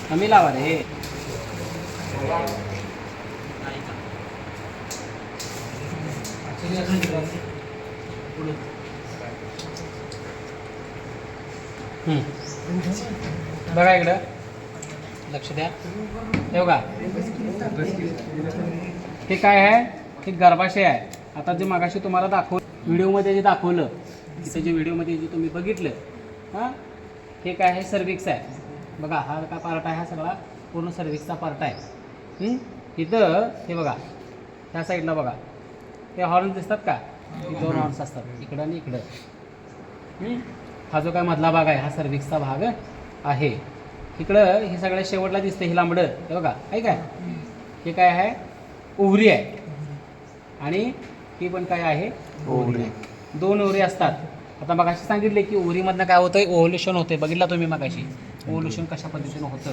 कमी लावा रे. बघा इकडं लक्ष द्या. हे बघा हे काय आहे, हे गर्भाशय आहे. आता जे मागाशी तुम्हाला व्हिडिओमध्ये जे दाखवलं, तिथे जे व्हिडिओमध्ये जे तुम्ही बघितलं, हां हे काय आहे, सर्विक्स आहे. बघा हा काय पार्ट आहे, हा सगळा पूर्ण सर्विक्सचा पार्ट आहे. इथं हे बघा ह्या साईडला बघा हे हॉर्न दिसतात का, दोन हॉर्न्स असतात इकडं आणि इकडं. हा जो काय मधला भाग आहे हा सर्विक्सचा भाग आहे. इकडं हे सगळ्या शेवटला दिसतं हे लांबडं, हे बघा आहे काय, हे काय आहे, ओव्हरी आहे. आणि ही पण काय आहे, ओव्हरी आहे. दोन ओव्हरी असतात. आता मगाशी सांगितले की ओव्हरीमधनं काय होतं, ओव्हल्युशन होते. बघितला तुम्ही मगाशी ओव्हल्युशन कशा पद्धतीनं होतं.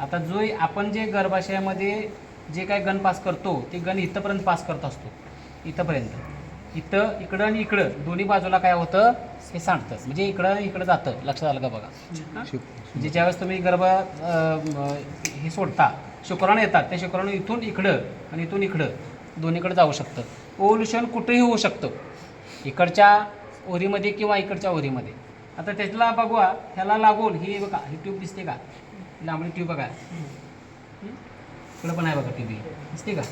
आता जो आपण जे गर्भाशयामध्ये जे काय गण पास करतो ते गण इथंपर्यंत पास करत असतो, इथंपर्यंत. इथं इकडं आणि इकडं दोन्ही बाजूला काय होतं, हे सांडतं. म्हणजे इकडं इकडं जातं. लक्षात आलं का बघा. म्हणजे ज्यावेळेस तुम्ही हे सोडता, शुक्राणू येतात, त्या शुक्राणू इथून इकडं आणि इथून इकडं दोन्हीकडे जाऊ शकतं. ओव्हल्युशन कुठेही होऊ शकतं, इकडच्या ओरीमध्ये किंवा इकडच्या ओरीमध्ये. आता त्याला बघूया, ह्याला लागून ही बघा ही ट्यूब दिसते का, लांबडी ट्यूब बघा, इकडं पण आहे बघा ट्यूब, दिसते का.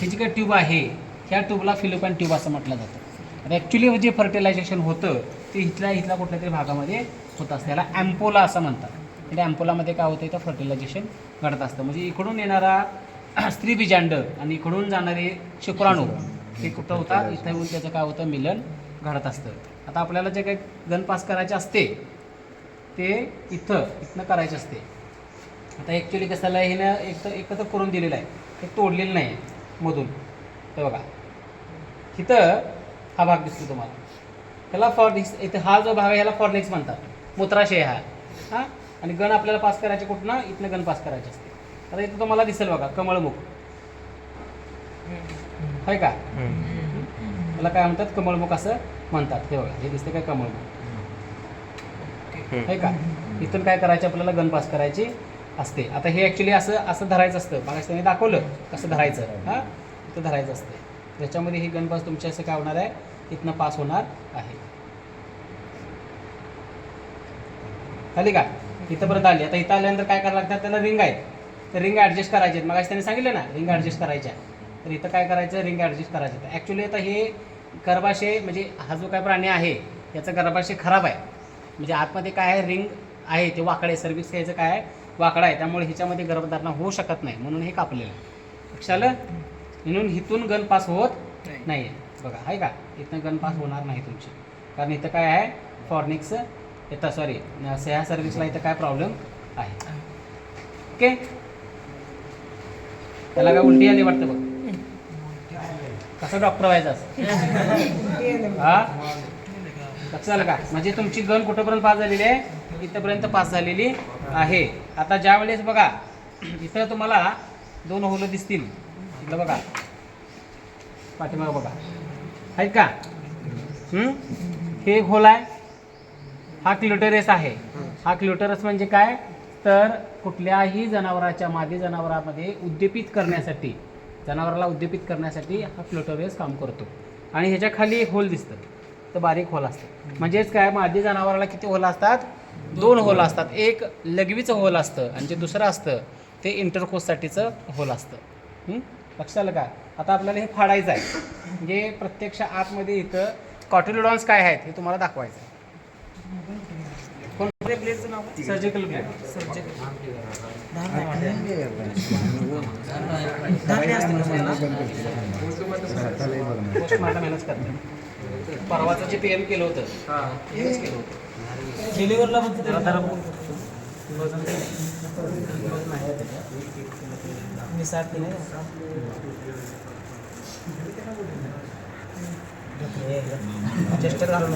ही जी काय ट्यूब आहे ह्या ट्यूबला फिलोपियन ट्यूब असं म्हटलं जातं. आता ॲक्च्युली जे फर्टिलायझेशन होतं ते इथल्या कुठल्या तरी भागामध्ये होत असतं. त्याला ॲम्पोला असं म्हणतात. त्या ॲम्पोलामध्ये काय होतं, इथं फर्टिलायझेशन घडत असतं. म्हणजे इकडून येणारा स्त्री बीजांड आणि इकडून जाणारे शुक्राणू हे कुठं होतात, इथं येऊन त्याचं काय होतं, मिलन घडत असतं. आता आपल्याला जे काही गण पास करायचे असते ते इथनं करायचे असते. आता ॲक्च्युली कसं आहे, हिनं एकत्र करून दिलेलं आहे, हे तोडलेलं नाही आहे मधून. तर बघा इथं हा भाग दिसतो तुम्हाला, ह्याला फॉर्निक्स, इथं हा जो भाग आहे ह्याला फॉर्निक्स म्हणतात, मूत्राशय हा. हां आणि गण आपल्याला पास करायचे कुठनं, इथनं गण पास करायचे असते. आता इथं तुम्हाला दिसेल बघा कमळमुख आहे का, त्याला काय म्हणतात, कमळमुख असं म्हणतात. हे बघा हे दिसते काय, कमळमुख आहे का. इथून काय करायचे, आपल्याला गण पास करायची असते. आता हे ॲक्च्युली असं धरायचं असतं. मला त्यांनी दाखवलं कसं धरायचं. हां इथं धरायचं असते. त्याच्यामध्ये ही गण पास तुमच्या असं काय होणार आहे, इथनं पास होणार आहे. आली का, इथंपर्यंत आली. आता इथं आल्यानंतर काय करायला लागतात, त्याला रिंग आहेत, तर रिंग ॲडजस्ट करायचे आहेत. मग त्यांनी सांगितलं ना रिंग ॲडजस्ट करायच्या. तर इथं काय करायचं, रिंग ॲडजस्ट करायचं. ॲक्च्युली आता हे गर्भाशय म्हणजे हा जो काय प्राणी आहे याचा गर्भाशय खराब आहे. म्हणजे आतमध्ये काय आहे, रिंग आहे ते वाकडे, सर्विक्स याचं काय आहे, वाकडा आहे. त्यामुळे ह्याच्यामध्ये गर्भधारणा होऊ शकत नाही, म्हणून हे कापलेलं आहे. लक्षात आलं. म्हणून इथून गण पास होत नाही आहे. बघा आहे का, इथनं गण पास होणार नाही तुमची, कारण इथं काय आहे, फॉर्निक्स येतं, सॉरी ह्या सर्व्हिसला इथं काय प्रॉब्लेम आहे. ओके, त्याला काय उलटी आली वाटतं बघ, कसं डॉक्टर व्हायचं असं. हा लक्षात आलं का. म्हणजे तुमची गण कुठंपर्यंत पास झालेली आहे, इथंपर्यंत पास झालेली आहे. आता ज्या वेळेस बघा इथं तुम्हाला दोन होलं दिसतील, इथलं बघा पाठीमागं बघा आहेत का, हे होल आहे, हा क्ल्युटरस आहे. हा क्ल्युटरस म्हणजे काय, तर कुठल्याही जनावराच्या, मादी जनावरामध्ये उद्दीपित करण्यासाठी, जनावराला उद्दीपित करण्यासाठी हा क्ल्युटरस काम करतो. आणि ह्याच्या खाली एक होल दिसतं, तर बारीक होल असतं. म्हणजेच काय, मादी जनावराला किती होल असतात, दोन होल असतात. एक लघवीचं होल असतं आणि जे दुसरं असतं ते इंटरकोर्ससाठीचं होल असतं. लक्षात आलं का. आता आपल्याला हे फाडायचं आहे, म्हणजे प्रत्यक्ष आतमध्ये इथं कॉटिलिडॉन्स काय आहेत हे तुम्हाला दाखवायचं आहे. कोणत्या प्लेटचं नाव, सर्जिकल प्लेट. पोस्टमार्टम मेहनत करते. परवाचं जे PM केलं होतं हेच केलं होतं. डिलिव्हरला चेष्टर घालून